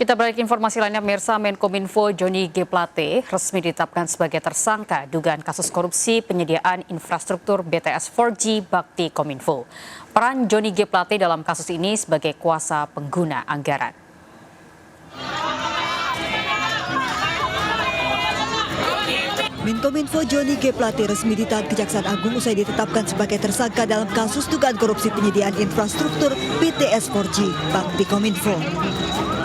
Kita balik informasi lainnya, pemirsa. Menkominfo Johnny G. Plate resmi ditetapkan sebagai tersangka dugaan kasus korupsi penyediaan infrastruktur BTS 4G Bakti Kominfo. Peran Johnny G. Plate dalam kasus ini sebagai kuasa pengguna anggaran. Menkominfo Johnny G. Plate resmi ditahan Kejaksaan Agung usai ditetapkan sebagai tersangka dalam kasus dugaan korupsi penyediaan infrastruktur BTS 4G Bakti Kominfo.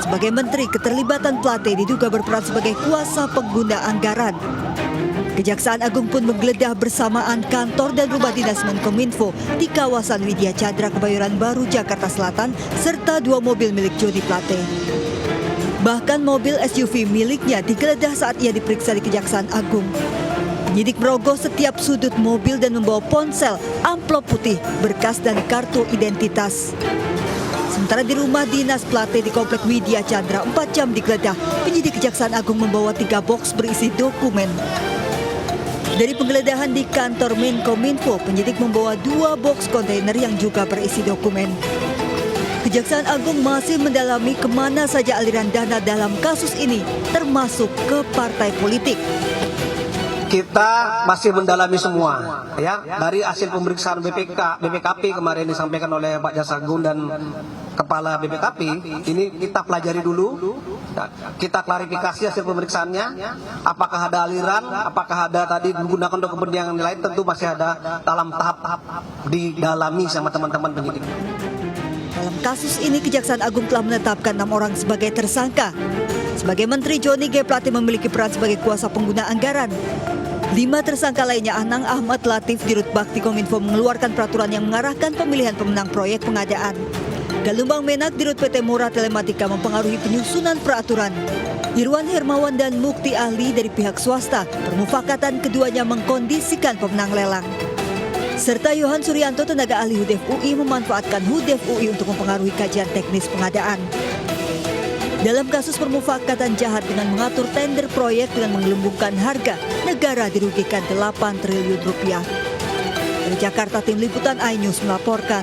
Sebagai menteri, keterlibatan Plate diduga berperan sebagai kuasa pengguna anggaran. Kejaksaan Agung pun menggeledah bersamaan kantor dan rumah dinas Menkominfo di kawasan Widya Chandra, Kebayoran Baru, Jakarta Selatan, serta 2 mobil milik Johnny Plate. Bahkan mobil SUV miliknya digeledah saat ia diperiksa di Kejaksaan Agung. Penyidik merogoh setiap sudut mobil dan membawa ponsel, amplop putih, berkas dan kartu identitas. Sementara di rumah dinas Plate di Komplek Widya Chandra 4 jam digeledah, penyidik Kejaksaan Agung membawa 3 box berisi dokumen. Dari penggeledahan di kantor Menkominfo, penyidik membawa 2 box kontainer yang juga berisi dokumen. Kejaksaan Agung masih mendalami kemana saja aliran dana dalam kasus ini, termasuk ke partai politik. Kita masih mendalami semua, ya, dari hasil pemeriksaan BPKP kemarin disampaikan oleh Pak Jaksagung dan Kepala BPKP. Ini kita pelajari dulu, kita klarifikasi hasil pemeriksaannya, apakah ada aliran, apakah ada tadi menggunakan untuk kepentingan lain, tentu masih ada dalam tahap didalami sama teman-teman penyidik. Dalam kasus ini, Kejaksaan Agung telah menetapkan 6 orang sebagai tersangka. Sebagai menteri, Johnny G. Plate memiliki peran sebagai kuasa pengguna anggaran. 5 tersangka lainnya, Anang Ahmad Latif, Dirut Bakti Kominfo, mengeluarkan peraturan yang mengarahkan pemilihan pemenang proyek pengadaan. Galumbang Menak, Dirut PT Murah Telematika, mempengaruhi penyusunan peraturan. Irwan Hermawan dan Mukti ahli dari pihak swasta, permufakatan keduanya mengkondisikan pemenang lelang. Serta Yohan Suryanto, tenaga ahli HUDEF UI, memanfaatkan HUDEF UI untuk mempengaruhi kajian teknis pengadaan. Dalam kasus permufakatan jahat dengan mengatur tender proyek dengan menggelembungkan harga, negara dirugikan 8 triliun rupiah. Dari Jakarta, tim liputan iNews melaporkan.